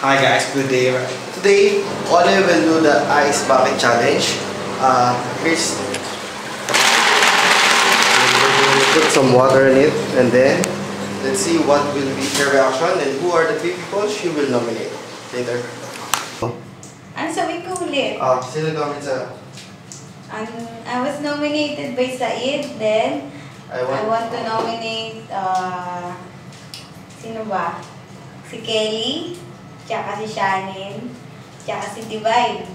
Hi guys, good day. Today, Ole will do the ice bucket challenge. Here's we'll put some water in it, and then let's see what will be her reaction and who are the people she will nominate later. Ano sabi ko ulit? Sino comment sa? I was nominated by Said, then I want to nominate sino ba? Si Kelly, tsaka si Shannon, tsaka si Divine.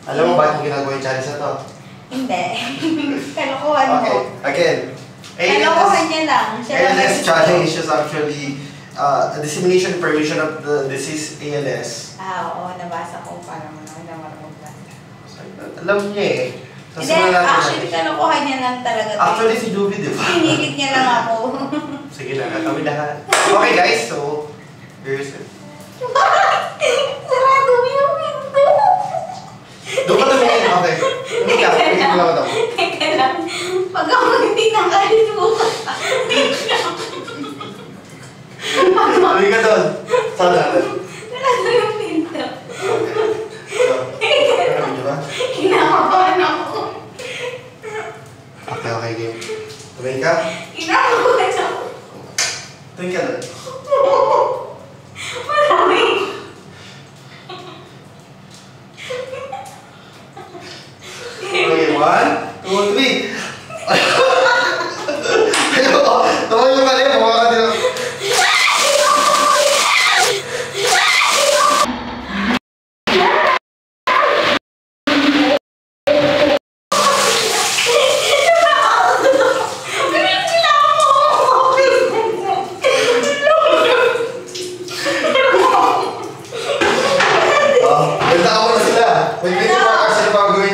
Alam mo ba kung ginagawa yung challenge na to? Hindi. Kalokohan mo. Okay, again. Kalokohan niya lang. ALS challenge is actually a dissemination prevention of the disease ALS. Oo, nabasa ko para mo na magbasa. Alam niya eh. Hindi, actually kalokohan niya lang talaga. Actually si Juby, di ba? Pinilit niya lang ako. Sige lang, kami lahat. Okay guys, so here's it. Sarado mo yung window. Doon ka tumingin, okay. Tumingin ka, tumingin lang ako. Teka lang. Pag ako hindi nakalisukat. Tumingin ka doon. Saan natin? Sarado yung window. Okay. So, ano mo ba? Kinakabahan ako. Okay, game. Tumingin ka? Kinakabahan ako. Tumingin ka doon. Marami. Okay, 1, 2, 3. Ayoko. Tumayo ka rin. Mukha ka din.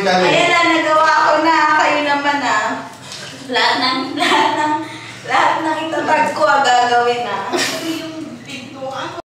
Ayan na, nagawa ko na. Kayo naman Lahat ng itatag ko gagawin